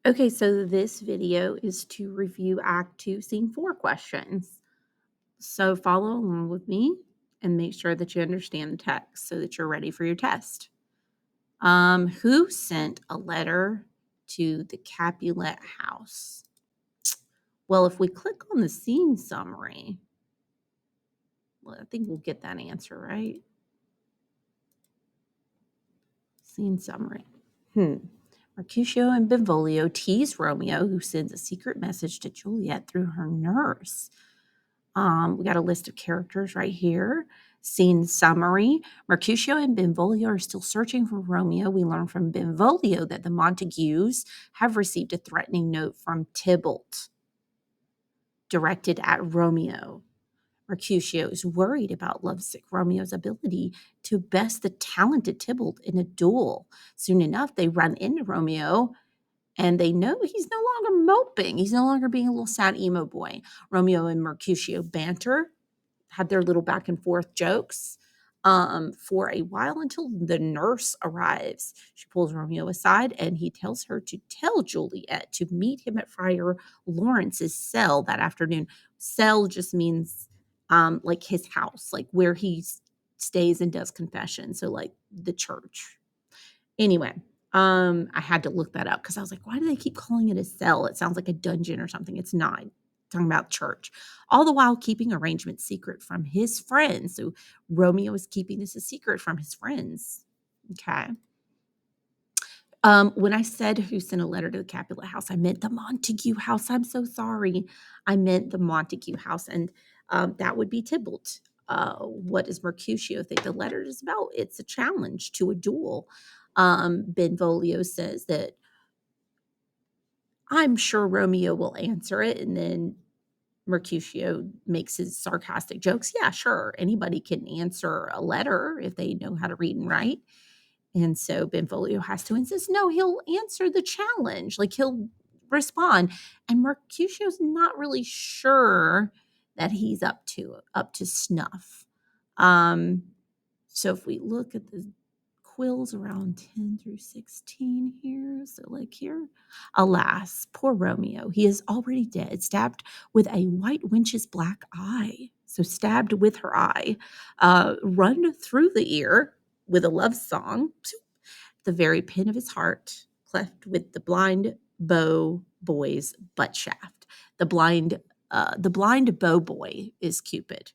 Okay, so this video is to review Act 2, Scene 4 questions. So follow along with me and make sure that you understand the text so that you're ready for your test. Who sent a letter to the Capulet house? Well, if we click on the scene summary, well, I think we'll get that answer, right? Scene summary. Mercutio and Benvolio tease Romeo, who sends a secret message to Juliet through her nurse. We got a list of characters right here. Scene summary. Mercutio and Benvolio are still searching for Romeo. We learn from Benvolio that the Montagues have received a threatening note from Tybalt directed at Romeo. Mercutio is worried about lovesick Romeo's ability to best the talented Tybalt in a duel. Soon enough, they run into Romeo and they know he's no longer moping. He's no longer being a little sad emo boy. Romeo and Mercutio banter, had their little back and forth jokes for a while until the nurse arrives. She pulls Romeo aside and he tells her to tell Juliet to meet him at Friar Lawrence's cell that afternoon. Cell just means like his house, like where he stays and does confession. So like the church. Anyway, I had to look that up because I was like, why do they keep calling it a cell? It sounds like a dungeon or something. It's not. Talking about church, all the while keeping arrangements secret from his friends. So Romeo is keeping this a secret from his friends. Okay. When I said who sent a letter to the Capulet house, I meant the Montague house. I'm so sorry. I meant the Montague house, and that would be Tybalt. What does Mercutio think the letter is about? It's a challenge to a duel. Benvolio says that I'm sure Romeo will answer it, and then Mercutio makes his sarcastic jokes. Yeah, sure. Anybody can answer a letter if they know how to read and write. And so Benvolio has to insist, no, he'll answer the challenge. Like he'll respond. And Mercutio's not really sure that he's up to snuff. So if we look at the quills around 10 through 16 here. So like here, alas, poor Romeo, he is already dead, stabbed with a white wench's black eye. So stabbed with her eye, run through the ear with a love song, the very pin of his heart, cleft with the blind bow boy's butt shaft. The blind bow boy is Cupid.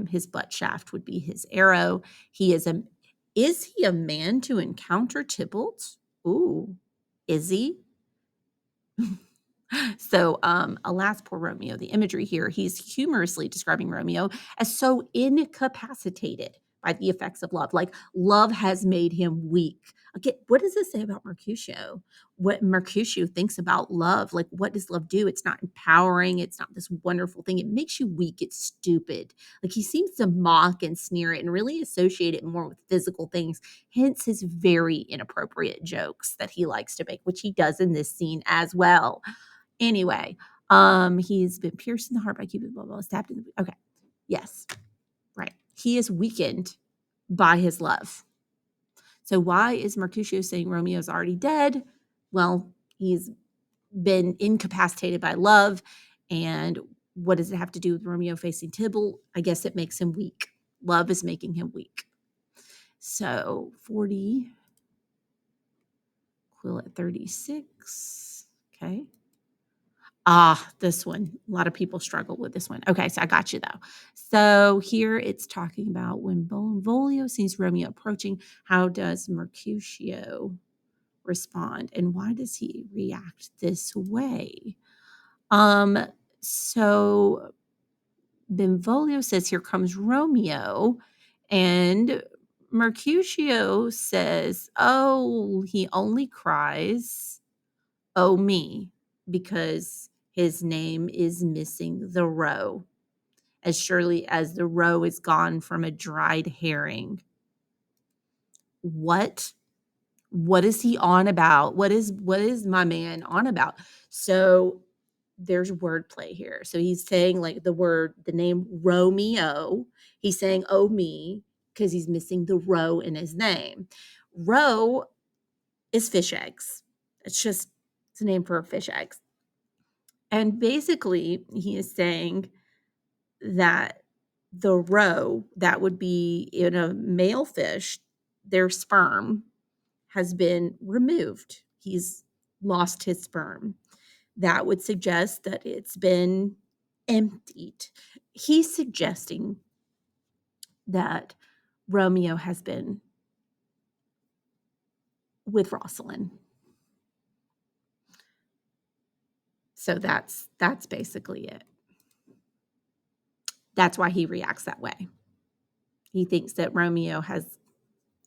His butt shaft would be his arrow. Is he a man to encounter Tybalt? Ooh, is he? So, alas, poor Romeo. The imagery here, he's humorously describing Romeo as so incapacitated by the effects of love. Like love has made him weak. Okay, what does this say about Mercutio? What Mercutio thinks about love? Like, what does love do? It's not empowering. It's not this wonderful thing. It makes you weak. It's stupid. Like he seems to mock and sneer it and really associate it more with physical things. Hence his very inappropriate jokes that he likes to make, which he does in this scene as well. Anyway, he's been pierced in the heart by Cupid, blah, blah, stabbed in the, okay. Yes, right. He is weakened by his love. So why is Mercutio saying Romeo's already dead? Well, he's been incapacitated by love. And what does it have to do with Romeo facing Tybalt? I guess it makes him weak. Love is making him weak. So 40, quill at 36. Okay. This one. A lot of people struggle with this one. Okay, so I got you though. So here it's talking about when Benvolio sees Romeo approaching, how does Mercutio respond and why does he react this way? So Benvolio says, here comes Romeo, and Mercutio says, oh, he only cries, oh me, because his name is missing the roe, as surely as the roe is gone from a dried herring. What? What is he on about? What is my man on about? So there's wordplay here. So he's saying like the name Romeo. He's saying, oh me, because he's missing the roe in his name. Roe is fish eggs. It's just It's a name for fish eggs. And basically, he is saying that the roe that would be in a male fish, their sperm has been removed. He's lost his sperm. That would suggest that it's been emptied. He's suggesting that Romeo has been with Rosalind. So that's basically it. That's why he reacts that way. He thinks that Romeo has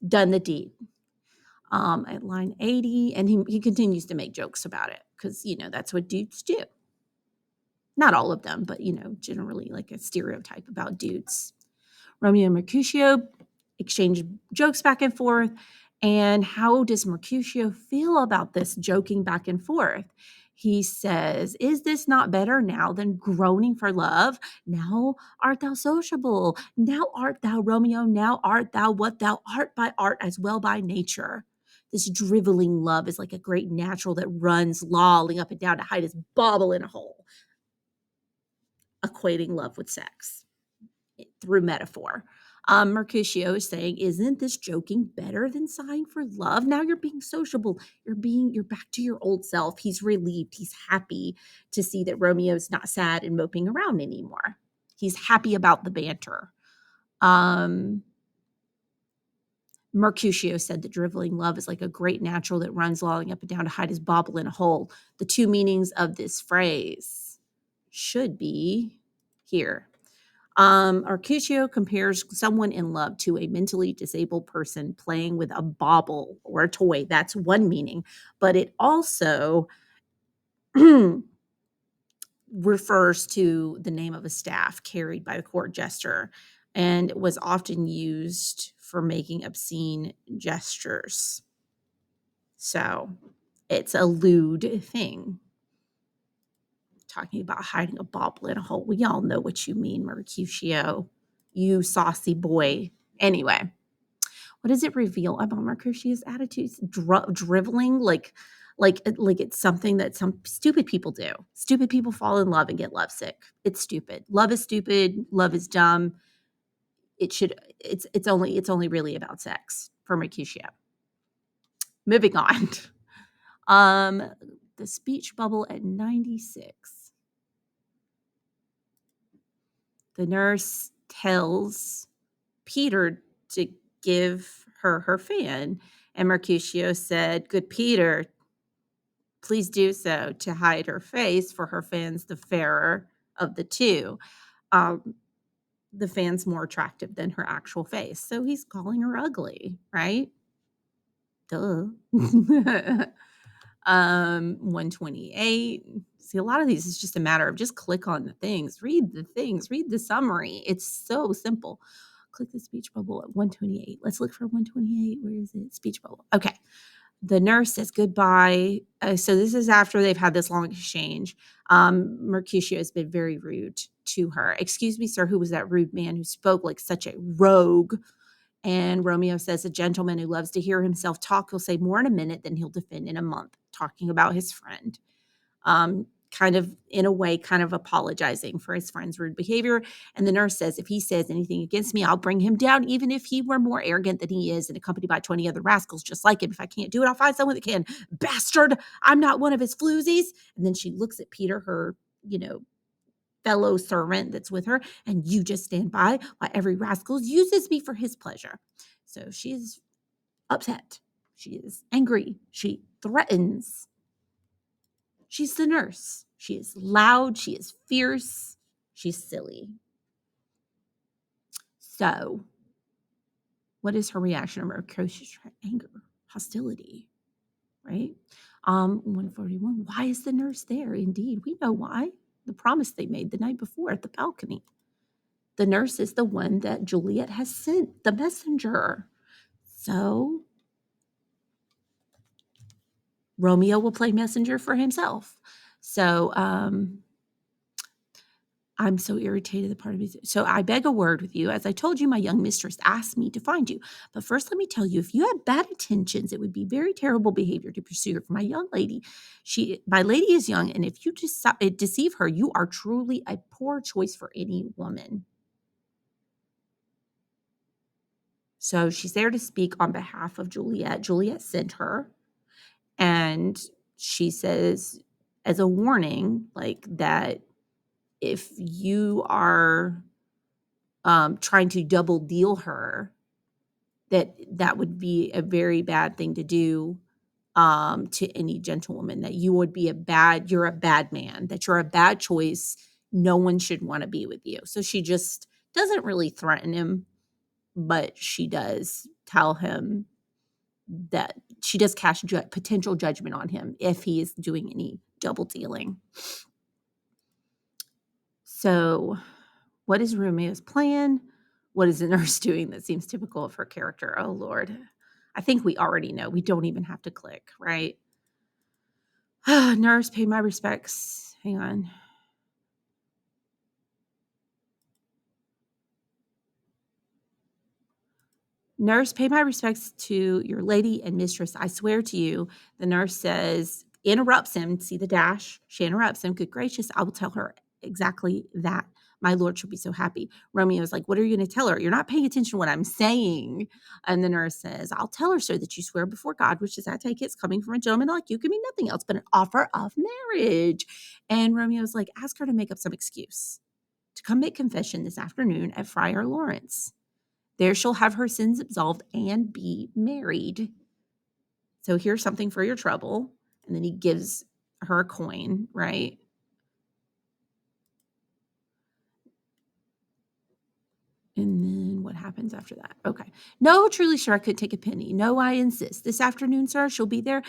done the deed. At line 80, and he continues to make jokes about it because, that's what dudes do. Not all of them, but, generally like a stereotype about dudes. Romeo and Mercutio exchange jokes back and forth. And how does Mercutio feel about this joking back and forth? He says, "Is this not better now than groaning for love? Now art thou sociable. Now art thou Romeo. Now art thou what thou art by art as well by nature." This driveling love is like a great natural that runs lolling up and down to hide his bauble in a hole. Equating love with sex through metaphor. Mercutio is saying, "Isn't this joking better than sighing for love? Now you're being sociable. You're back to your old self." He's relieved. He's happy to see that Romeo's not sad and moping around anymore. He's happy about the banter. Mercutio said that driveling love is like a great natural that runs lolling up and down to hide his bauble in a hole. The two meanings of this phrase should be here. Mercutio compares someone in love to a mentally disabled person playing with a bauble or a toy. That's one meaning, but it also refers to the name of a staff carried by a court jester and was often used for making obscene gestures. So it's a lewd thing. Talking about hiding a bauble in a hole. We all know what you mean, Mercutio. You saucy boy. Anyway, what does it reveal about Mercutio's attitudes? Driveling, like it's something that some stupid people do. Stupid people fall in love and get lovesick. It's stupid. Love is stupid. Love is dumb. It's only really about sex for Mercutio. Moving on. The speech bubble at 96. The nurse tells Peter to give her fan, and Mercutio said, "Good Peter, please do so," to hide her face, for her fan's the fairer of the two. The fan's more attractive than her actual face, so he's calling her ugly, right? Duh. 128. See, a lot of these is just a matter of just click on the things, read the summary. It's so simple. Click the speech bubble at 128. Let's look for 128. Where is it? Speech bubble. Okay. The nurse says goodbye. So this is after they've had this long exchange. Mercutio has been very rude to her. "Excuse me, sir, who was that rude man who spoke like such a rogue?" And Romeo says, "A gentleman who loves to hear himself talk will say more in a minute than he'll defend in a month," talking about his friend. Kind of, in a way, kind of apologizing for his friend's rude behavior. And the nurse says, "If he says anything against me, I'll bring him down, even if he were more arrogant than he is and accompanied by 20 other rascals just like him. If I can't do it, I'll find someone that can. Bastard, I'm not one of his floozies." And then she looks at Peter, her, fellow servant that's with her, "And you just stand by while every rascal uses me for his pleasure." So she's upset. She is angry. She threatens. She's the nurse. She is loud. She is fierce. She's silly. So what is her reaction? Mercutio's anger, hostility, right? 141. Why is the nurse there? Indeed, we know why. The promise they made the night before at the balcony. The nurse is the one that Juliet has sent, the messenger. So Romeo will play messenger for himself. So I'm so irritated. The part of me. So I beg a word with you. As I told you, my young mistress asked me to find you. But first, let me tell you, if you have bad intentions, it would be very terrible behavior to pursue her. For my young lady, my lady is young, and if you just deceive her, you are truly a poor choice for any woman. So she's there to speak on behalf of Juliet. Juliet sent her, and she says, as a warning, like that, if you are trying to double deal her, that would be a very bad thing to do to any gentlewoman, that you're a bad man, that you're a bad choice. No one should want to be with you. So she just doesn't really threaten him, but she does tell him that she does cast potential judgment on him if he is doing any double dealing. So what is Romeo's plan? What is the nurse doing that seems typical of her character? Oh, Lord. I think we already know. We don't even have to click, right? Nurse, pay my respects. Hang on. Nurse, pay my respects to your lady and mistress. I swear to you, the nurse says, interrupts him. See the dash? She interrupts him. Good gracious, I will tell her exactly that. My lord shall be so happy. Romeo's like, what are you going to tell her? You're not paying attention to what I'm saying. And the nurse says, I'll tell her so that you swear before God, which is, I take it's coming from a gentleman like you, can mean nothing else but an offer of marriage. And Romeo's like, ask her to make up some excuse to come make confession this afternoon at Friar Lawrence. There she'll have her sins absolved and be married. So here's something for your trouble. And then he gives her a coin, right? And then what happens after that? Okay. No, truly, sir, I could take a penny. No, I insist. This afternoon, sir, she'll be there.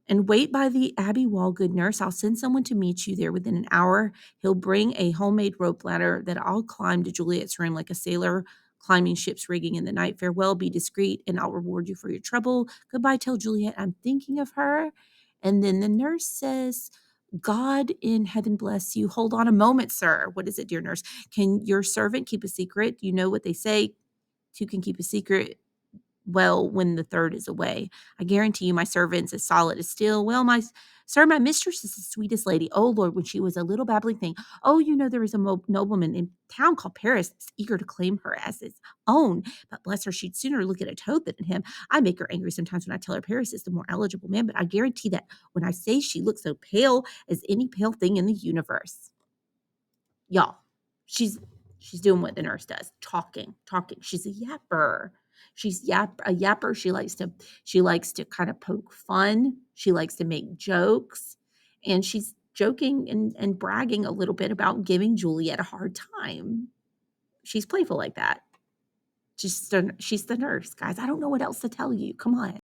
And wait by the Abbey wall, good nurse. I'll send someone to meet you there within an hour. He'll bring a homemade rope ladder that I'll climb to Juliet's room like a sailor climbing ship's rigging in the night. Farewell, be discreet, and I'll reward you for your trouble. Goodbye, tell Juliet I'm thinking of her. And then the nurse says, God in heaven bless you. Hold on a moment, sir. What is it, dear nurse? Can your servant keep a secret? You know what they say, two can keep a secret well when the third is away. I guarantee you my servant's as solid as steel. Well, my mistress is the sweetest lady. Oh, Lord, when she was a little babbling thing. Oh, you know, there is a nobleman in town called Paris that's eager to claim her as his own. But bless her, she'd sooner look at a toad than at him. I make her angry sometimes when I tell her Paris is the more eligible man, but I guarantee that when I say she looks so pale as any pale thing in the universe. Y'all, she's doing what the nurse does, talking. She's a yapper. She's a yapper. She likes to kind of poke fun. She likes to make jokes, and she's joking and bragging a little bit about giving Juliet a hard time. She's playful like that. She's the nurse, guys. I don't know what else to tell you. Come on.